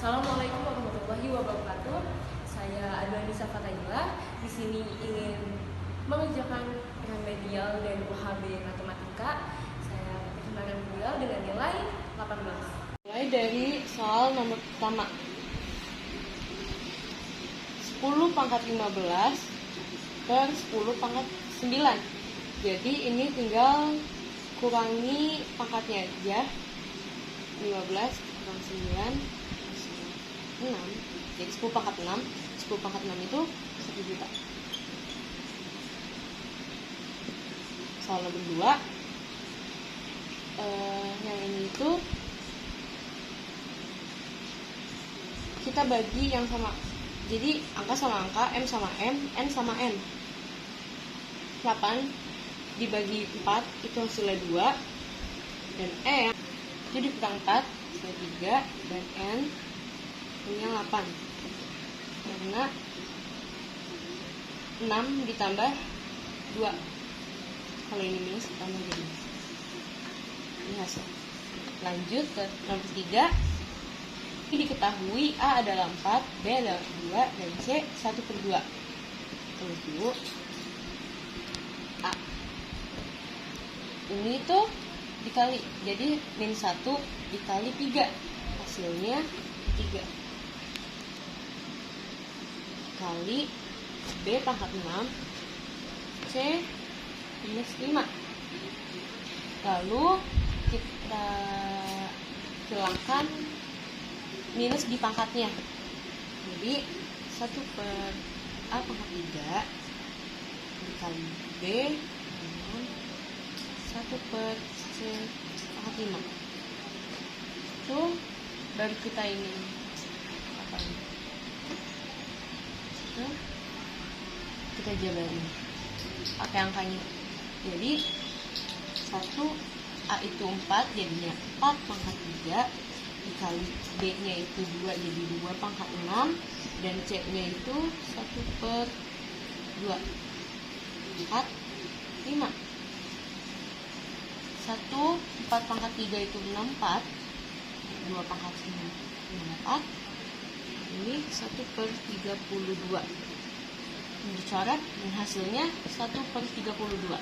Assalamualaikum warahmatullahi wabarakatuh. Saya Adwanisa Fatayula. Di sini ingin mengerjakan remedial dari UHB Matematika. Saya perkenalkan beliau dengan nilai 18. Mulai dari soal nomor pertama. 10 pangkat 15 per 10 pangkat 9. Jadi ini tinggal kurangi pangkatnya aja. 15 kurang 9 6. Jadi 10 pangkat 6. 10 pangkat 6 itu 1 juta. Soal nomor 2. Yang ini itu kita bagi yang sama. Jadi angka sama angka, M sama M, N sama N. 8 dibagi 4 itu hasilnya 2. Dan N itu dikurang 4 hasilnya 3. Dan N punya 8. Karena 6 ditambah 2. Kalau ini minus ditambah jadi minus. Ini hasil. Lanjut ke nomor 3. Ini diketahui A adalah 4, B adalah 2, dan C 1/2. Tulis dulu. A. Ini tuh dikali. Jadi min 1 dikali 3. Hasilnya 3. Kali B pangkat 6, C minus 5. Lalu kita hilangkan minus di pangkatnya. Jadi 1 per A pangkat 3 dikali B dengan 1 per C pangkat 5. Itu baru kita ini apa ini? Itu kita jabarin pakai angkanya. Jadi 1 A itu 4, jadinya 4 pangkat 3 dikali B nya itu 2, jadi 2 pangkat 6, dan C nya itu 1 per 2 4 5. 1 4 pangkat 3 itu 6 4, 2 pangkat 9 4. Ini 1 per 32 dicoret dan hasilnya 1 per 32.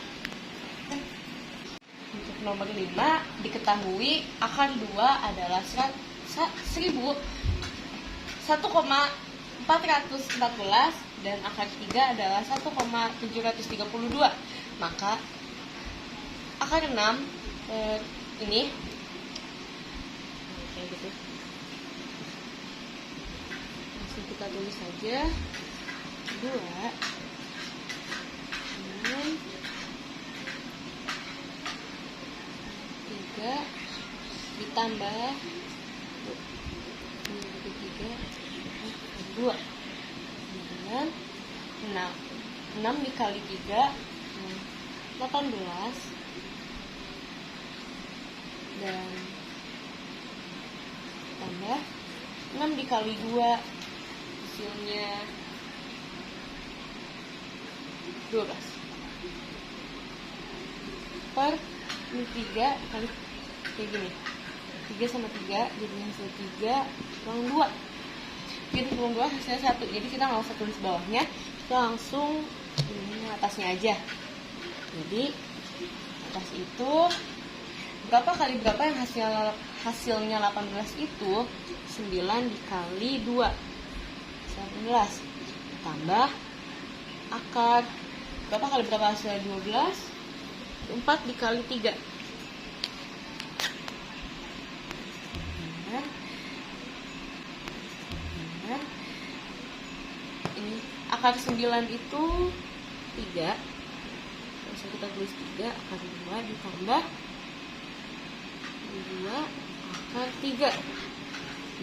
Untuk nomor 5 diketahui akar 2 adalah 1,414 dan akar 3 adalah 1,732. Maka akar 6 ini kayak gitu. Langsung kita tulis saja 2 dengan 3 ditambah 2 dengan 6 dikali 3 18 dan tambah 6 dikali 2 hasilnya 12 per ini 3 kali kayak gini, 3 sama 3 jadi hasil 3 kurang 2. Jadi kurang 2 hasilnya 1. Jadi kita nggak usah tulis bawahnya, kita langsung ini atasnya aja. Jadi atas itu berapa kali berapa yang hasilnya 18 itu 9 dikali 2 19 tambah akar berapa kali berapa hasilnya 12 4 dikali 3. Ini akar 9 itu 3. Terus kita tulis 3 akar 2 ditambah 2 akar 3.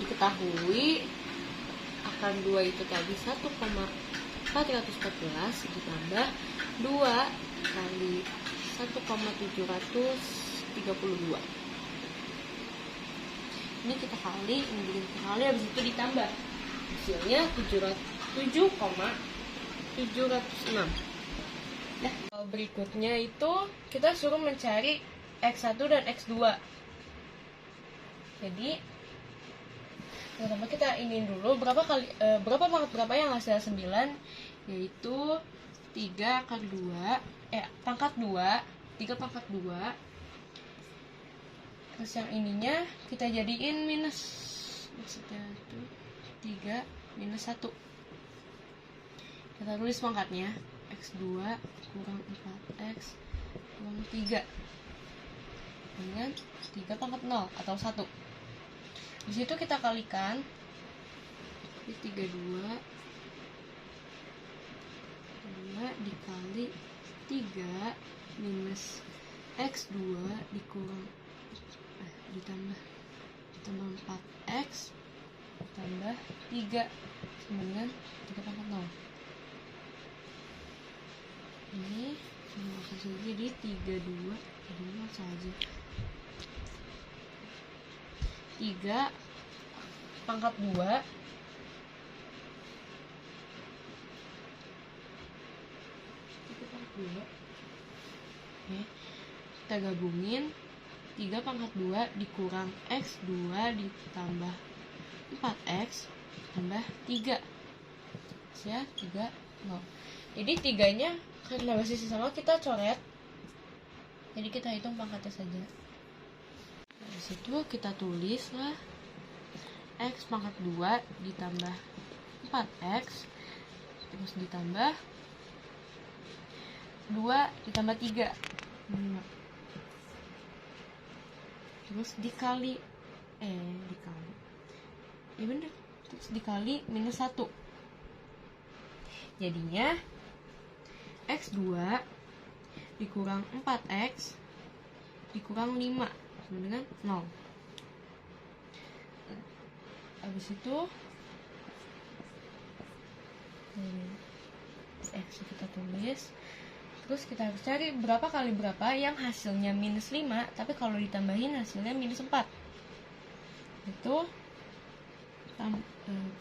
Diketahui akar 2 itu tadi 1,414 ditambah 2 kali 1,732. Ini kita kali, habis itu ditambah. Hasilnya 7,706. Nah, berikutnya itu kita suruh mencari X1 dan X2. Jadi Pertama kita iniin dulu berapa pangkat berapa yang hasil 9, yaitu 3 kali 2 pangkat 2, 3 pangkat 2. Terus yang ininya kita jadiin minus, maksudnya itu 3 minus 1. Kita tulis pangkatnya, x2 kurang 4x kurang 3 dengan 3 pangkat 0 atau 1. Di situ kita kalikan, di 32 dikali 3 minus x2 ditambah 4x tambah 3 sama dengan 3 pangkat 0. Ini hasilnya jadi 32, jadi saja 3 pangkat 2 Oke, kita gabungin 3 pangkat 2 dikurang x2 ditambah 4x tambah 3 ya 3 0. Jadi 3-nya karena basisnya sama kita coret, jadi kita hitung pangkatnya saja. Di situ kita tulis lah x pangkat 2 ditambah 4x terus ditambah 2 ditambah 3 5. Terus dikali ya bener, terus dikali minus 1. Jadinya x2 dikurang 4x dikurang 5 sama dengan 0. Habis itu x kita tulis. Terus kita harus cari berapa kali berapa yang hasilnya minus 5, tapi kalau ditambahin hasilnya minus 4. Itu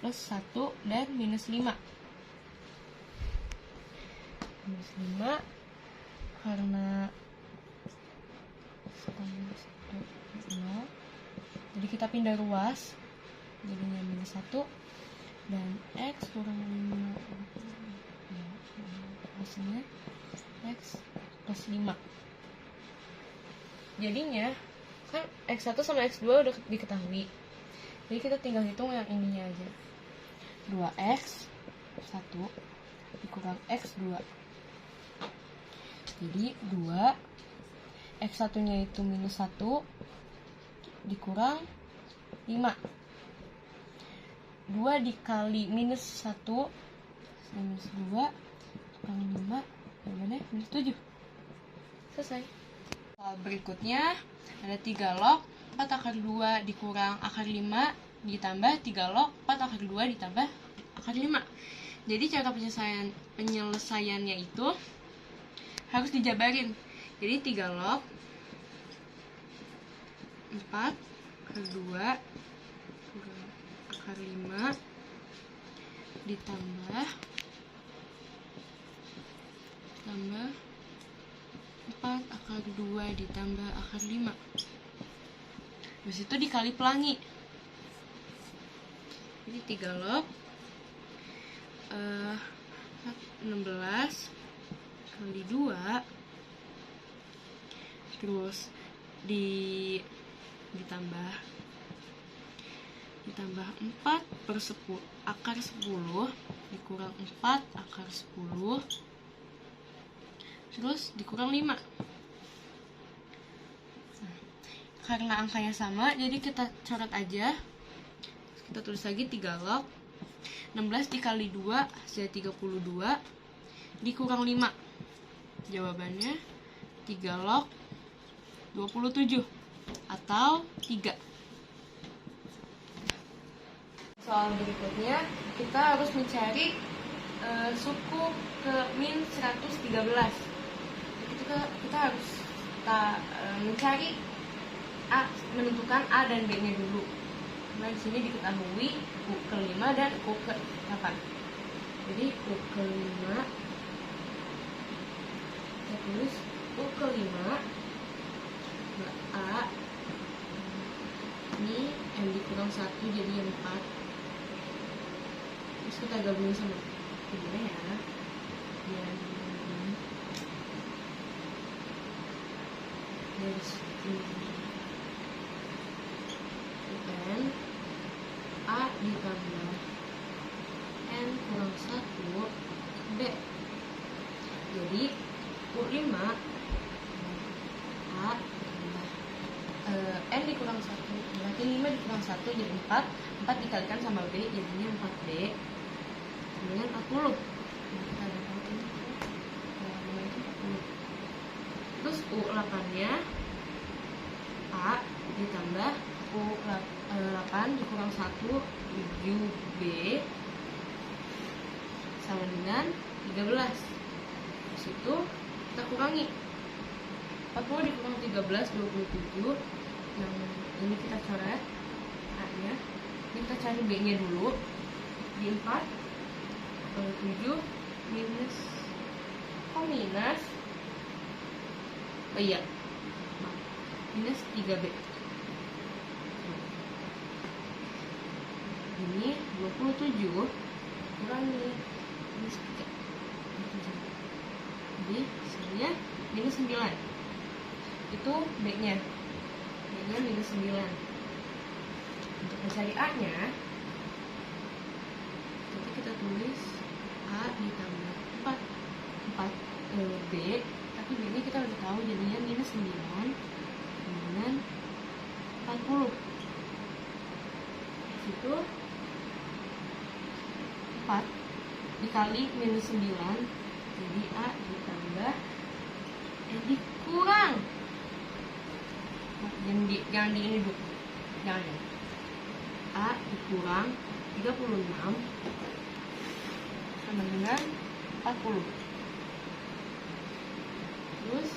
plus 1 dan minus 5. Minus 5 karena 0, jadi kita pindah ruas, jadinya minus 1 dan x kurang 5 hasilnya x plus 5. Jadinya kan x1 sama x2 udah diketahui, jadi kita tinggal hitung yang ininya aja. 2x 1 dikurang x2, jadi 2 x1 nya itu minus 1 dikurang 5. 2 dikali minus 1 minus 2 kurang 5 jawabannya minus 7. Selesai. Berikutnya ada 3 log 4 akar 2 dikurang akar 5 ditambah 3 log 4 akar 2 ditambah akar 5. Jadi cara penyelesaiannya itu harus dijabarin. Jadi 3 log 4 akar 2 kurang akar 5 ditambah 4 akar 2 ditambah akar 5. Habis itu dikali pelangi. Jadi 3 log 16 kali 2 terus ditambah 4 per 10 akar 10 dikurang 4 akar 10 terus dikurang 5. Karena angkanya sama, jadi kita coret aja. Kita tulis lagi 3 log 16 dikali 2 hasilnya 32 dikurang 5. Jawabannya 3 log 27 atau 3. Soal berikutnya kita harus mencari suku ke min 113. Kita harus mencari menentukan A dan B nya dulu. Nah, di sini diketahui U ke-5 dan U ke-8. Jadi U ke-5 kita tulis U ke-5 A Ini N dikurang 1 jadi 4. Terus kita gabungin sama gimana ya, biar ini dari sini N A ditambah N kurang 1 B. Jadi U5 A ditambah N dikurang 1 berarti 5 dikurang 1 jadi 4. 4 dikalikan sama B jadinya 4B dengan 40. Nah, kita dapat ini 40. Terus U8 nya A ditambah U8 dikurang 1 7B sama dengan 13. Di situ kita kurangi 40 dikurang 13 27. Yang ini kita coret A nya. Ini kita cari B nya dulu. Di 4 7 minus minus iya minus 3B. Ini 27 kurangi minus 3. Jadi hasilnya minus 9. Itu B nya. B nya minus 9. Untuk mencari A nya, jadi kita tulis A ditambah 4 B, tapi B nya kita udah tahu jadinya minus 9 dengan 40. Itu 4 dikali minus 9 jadi A ditambah dikurang jangan di ini dulu, jangan A dikurang 36 sama dengan 40. Terus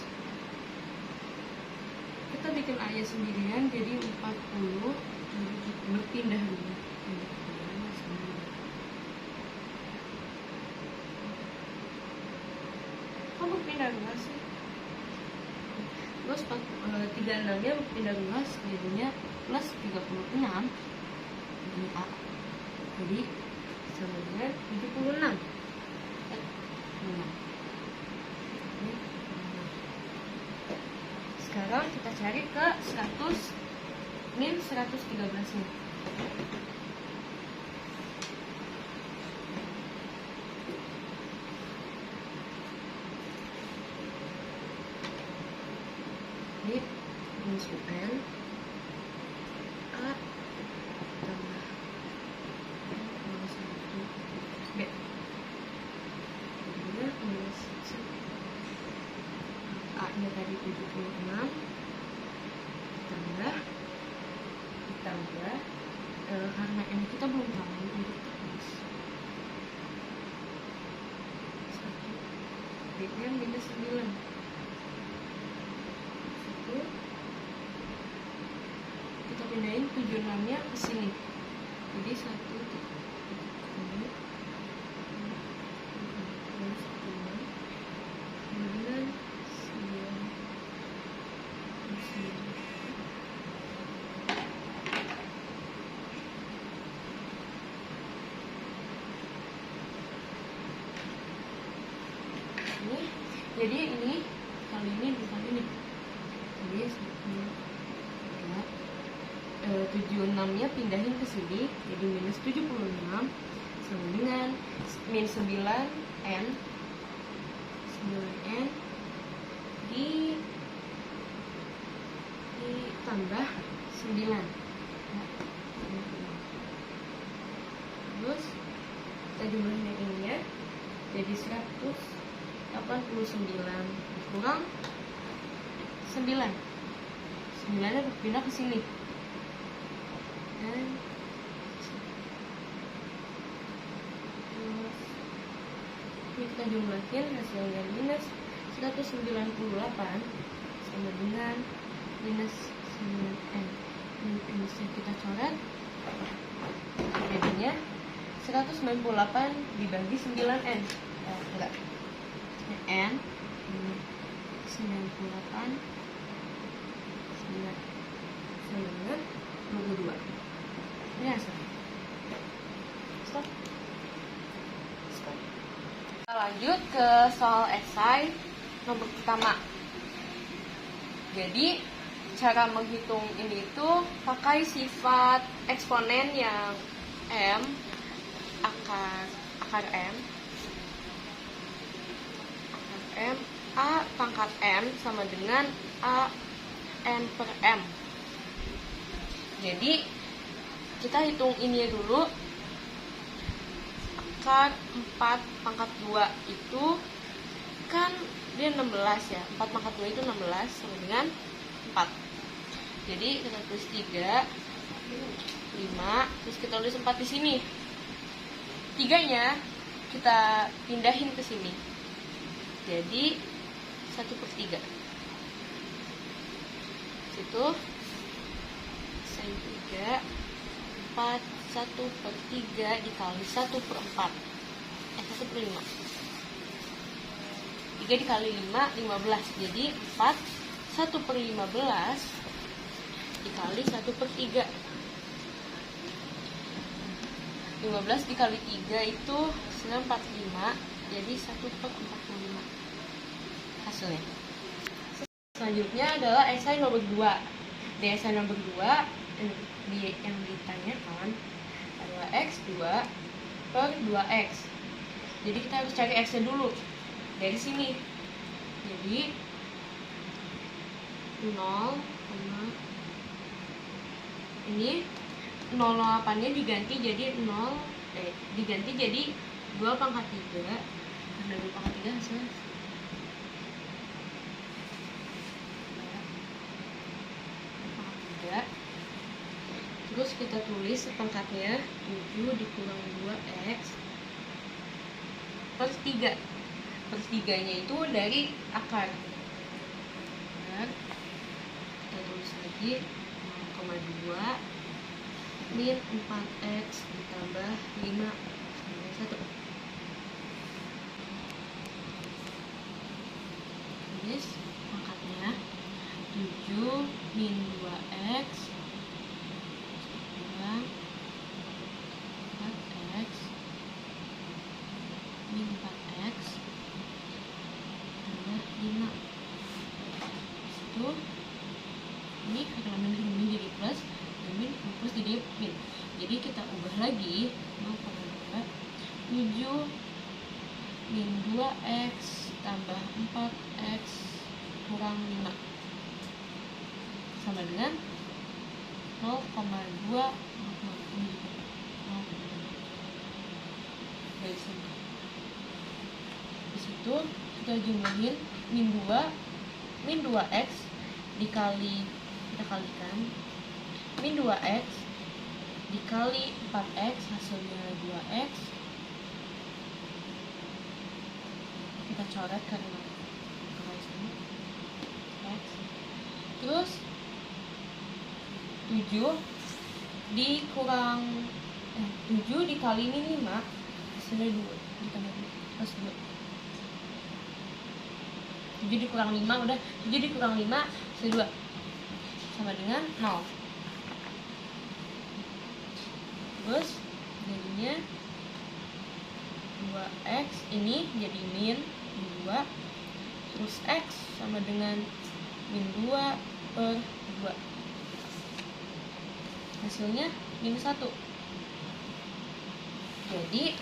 kita bikin A nya sendirian jadi 40 berpindah dulu. Kamu pindah luas sih. Terus 36 nya pindah luas jadinya plus 36 jadi A. Jadi sama dengan 76. Sekarang kita cari ke 100 min 113 nya. Ini minus UN A tambah minus 1 B. Jadinya minus A nya tadi 76 ditambah karena N kita belum tahu untuk terus 1 B nya minus 9. Kita pindahin 76 nya ke sini. Jadi 1 ini kemudian 9 ini. Jadi ini kali ini bukan ini. Jadi 76 nya pindahin ke sini jadi minus 76 sama dengan min 9N ditambah 9. Terus kita jumlahin yang ininya jadi 189 kurang 9 nya berpindah ke sini dan terus ini kita jumlahin hasilnya minus 198 sama dengan minus 9N. Minusnya kita coret jadinya 198 dibagi 9N enggak N 98 9 sama dengan 22. Ini hasilnya. Stop. Kita lanjut ke soal esai nomor pertama. Jadi cara menghitung ini itu pakai sifat eksponen yang m akar m a pangkat m sama dengan a n per m. Jadi kita hitung ini dulu. Akar 4 pangkat 2 itu kan dia 16 ya. 4 pangkat 2 itu 16 sama dengan 4. Jadi kita tulis 3, 5, terus kita tulis 4 di sini. 3-nya kita pindahin ke sini. Jadi 1/3. Situ sin 3 4 1/3 dikali 1/4 1/5. 3 dikali 5 15. Jadi 4 1/15 dikali 1/3. 15 dikali 3 itu 945. Jadi 1/45 hasilnya. Selanjutnya adalah esai nomor 2. Di esai nomor 2 yang ditanyakan adalah x2 per 2x. Jadi kita harus cari x-nya dulu dari sini. Jadi 0, ini 0,8-nya diganti jadi 2 pangkat 3. Karena 2 pangkat 3 hasilnya 2 pangkat 3. Terus kita tulis sepangkatnya 7 dikurang 2x per 3. Per 3-nya itu dari akar. Kita tulis lagi 0,2 min 4x ditambah 5 sama 1. Tulis pangkatnya 7 min 2x 4x min 4x tambah 5. Itu ini karena min jadi plus, dan min plus jadi min. Jadi kita ubah lagi 0,2 7 min 2x tambah 4x kurang 5 sama dengan 0,2 dari sini. Di situ kita jumlahin min 2x kita kalikan min 2x dikali 4x hasilnya 2x. Kita coret karena sini x. Terus 7 dikurang 7 dikali ini 5 hasilnya 2 ditambah 2 plus 2. 7 dikurang 5 udah 7 dikurang 5 hasilnya 2 sama dengan 0. Terus jadinya 2x ini jadi min 2. Terus x sama dengan min 2 per 2. Hasilnya min 1. Jadi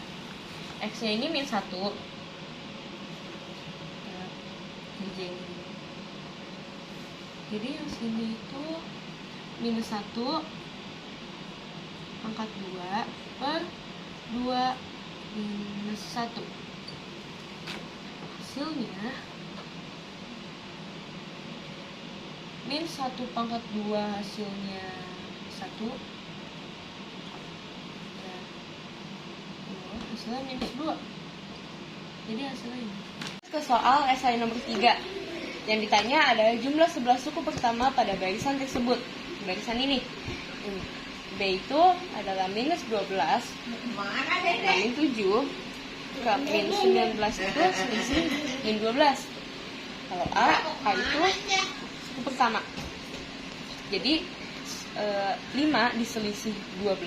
x-nya ini min 1. Jadi yang sini itu min 1 pangkat 2 per 2 minus 1. Hasilnya min 1 pangkat 2 hasilnya 1. Hasilnya minus 2. Jadi hasilnya ini. Ke soal esai nomor 3. Yang ditanya adalah jumlah 11 suku pertama pada barisan tersebut. Barisan ini. B itu adalah minus 12, min 7, ke min 19 itu selisih min 12. Kalau A itu suku pertama. Jadi 5 diselisih 12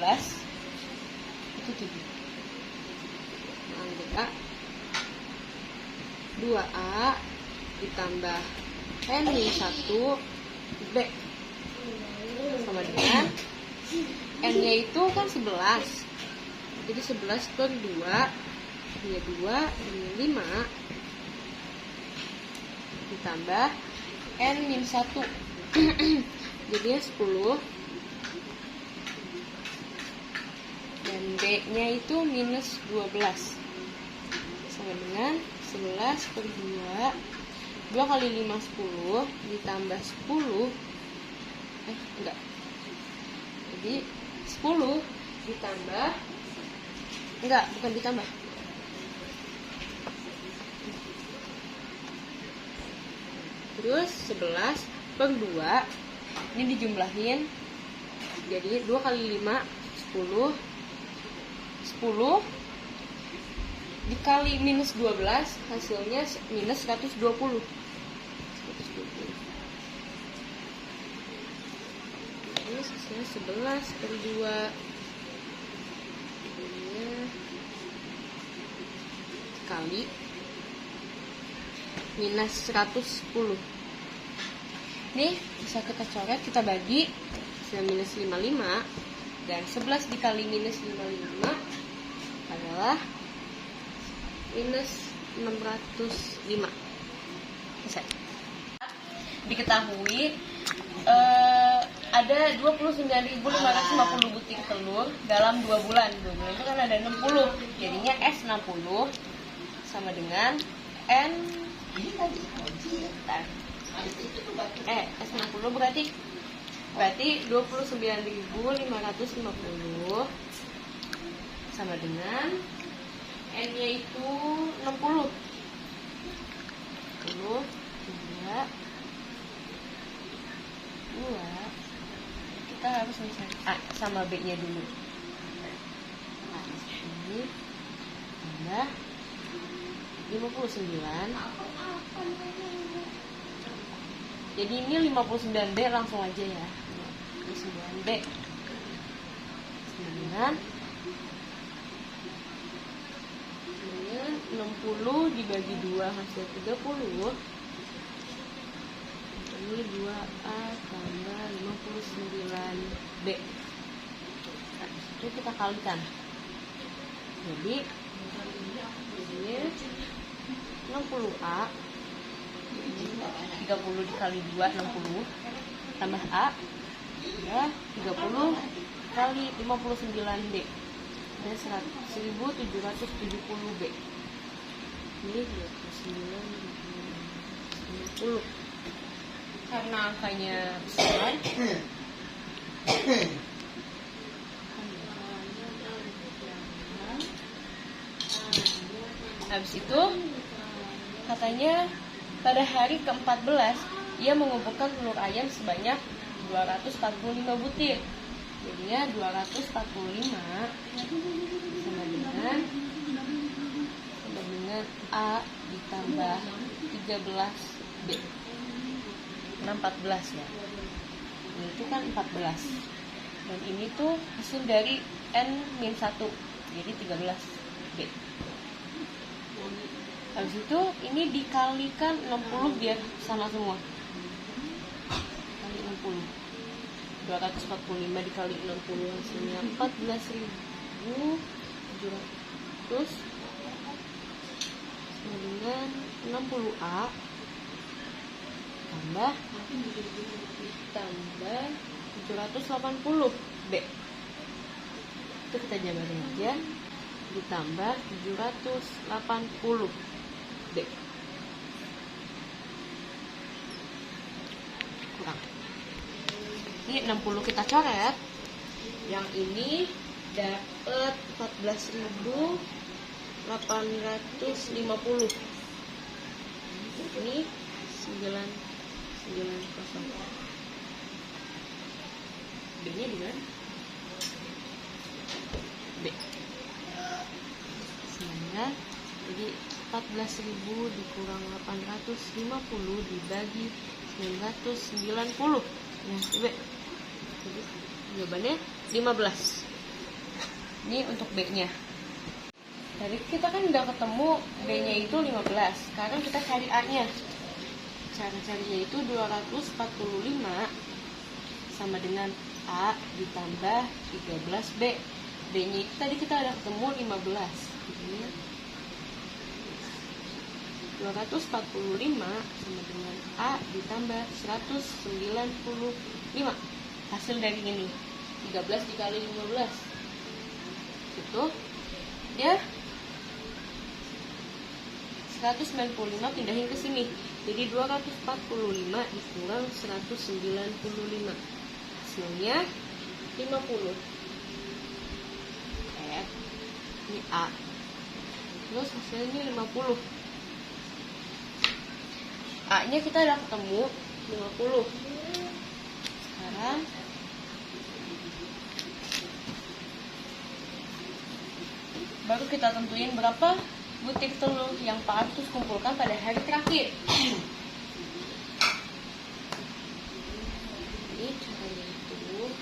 itu 7. Nah, 2A ditambah N-1 B sama dengan N-nya itu kan 11. Jadi 11 per 2 ini 2 ini 5 ditambah N-1 jadinya 10 dan B-nya itu minus 12 sama dengan 11 per 2 kali 5 10 ditambah 10 enggak, jadi 10 ditambah enggak, bukan ditambah, terus 11 per 2 ini dijumlahin jadi 2 kali 5 10 10 dikali minus 12 hasilnya minus 120. Ini hasilnya 11 per 2 kali minus 110. Nih bisa kita coret, kita bagi sudah minus 55 dan 11 dikali minus 55 adalah minus 605. Bisa diketahui ada 29.550 butir telur dalam 2 bulan. 2 bulan itu kan ada 60. Jadinya S60 sama dengan N S60 berarti 29.550 sama dengan N-nya itu 60. 10 2 kita harus mencari A sama B-nya dulu. Nah, ini tambah 59. Jadi ini 59B langsung aja ya. 59B 60 dibagi 2 hasil 30. Ini 2A tambah 59B. Nah, itu kita kalikan. Jadi ini 60A 30 dikali 2 60 tambah A ya 30 kali 59B dan 1770B. Ini 29 karena angkanya besar. Habis itu katanya pada hari ke-14 ia mengumpulkan telur ayam sebanyak 245 butir. Jadinya 245 sama dengan A ditambah 13B. 14 ya. Ini itu kan 14. Dan ini tuh hasil dari N-1. Jadi 13B. Habis itu ini dikalikan 60 biar sama semua. Kali 60. 245 dikali 60 hasilnya 14.700 dengan 60A tambah 780B. Itu kita jabarin aja, ditambah 780B kurang. Ini 60 kita coret. Yang ini dapat 14.850. Ini 990. B-nya di mana? B. Sehingga jadi 14.000 dikurang 850 dibagi 990. Ya, B. Jadi jawabannya 15. Ini untuk B-nya. Tadi kita kan udah ketemu B-nya itu 15. Sekarang kita cari A-nya. Cara carinya itu 245 sama dengan A ditambah 13B. B-nya itu tadi kita udah ketemu 15. Jadi 245 sama dengan A ditambah 195. Hasil dari ini 13 dikali 15 itu dia 195, pindahin ke sini. Jadi 245 dikurang 195. Hasilnya 50. Ini A. Terus hasilnya 50. A-nya kita udah ketemu 50. Sekarang baru kita tentuin berapa butir telur yang Pak Artus kumpulkan pada hari terakhir. Jadi caranya itu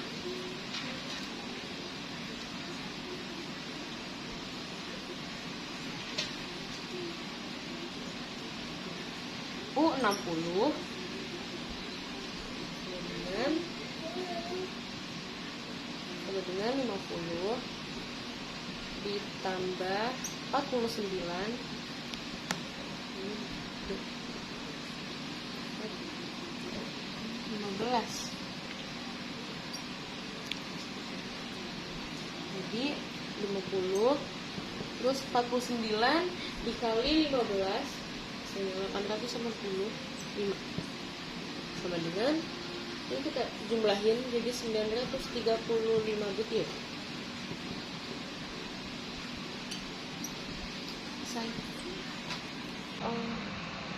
U60 sama dengan 50 ditambah 49 15. Jadi 50 terus 49 dikali 15 885 sama dengan ini kita jumlahin jadi 935 butir.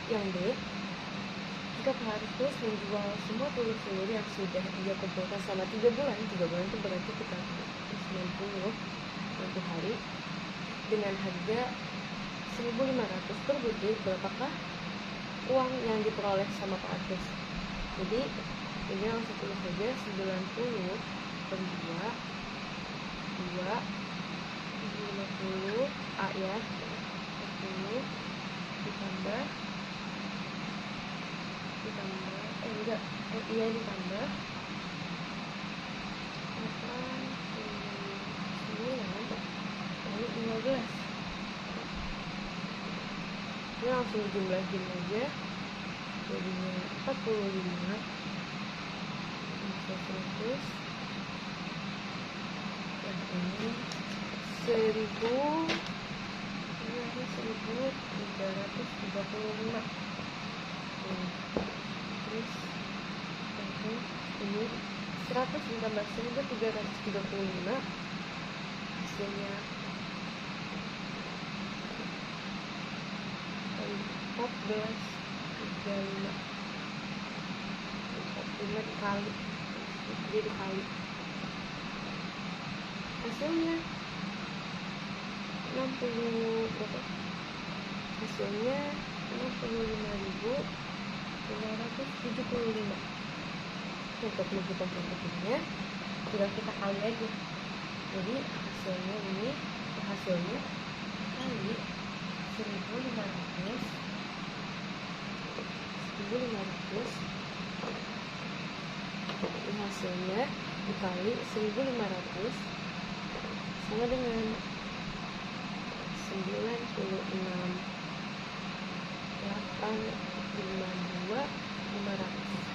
Yang B, jika Pak Artus menjual semua telur-telur yang sudah dia kumpulkan selama 3 bulan, 3 bulan itu berarti kita 90 hari dengan harga 1.500 per butir, berapakah uang yang diperoleh sama Pak Artus? Jadi ini langsung tulis saja 90 per 2 50 A ya, 10 ditambah ditambah 15. Ini langsung jumlahin aja, jadinya 45 100. Dan ini 1.335. Terus ini 100 ditambah 1.335 hasilnya 14.35. 45 dikali, jadi dikali hasilnya 60 berapa? Hasilnya 65.575. Untuk menentukan bentuknya sudah kita kali aja. Jadi hasilnya ini hasilnya kali 1.500 ini hasilnya dikali 1.500 sama dengan 96.852.500.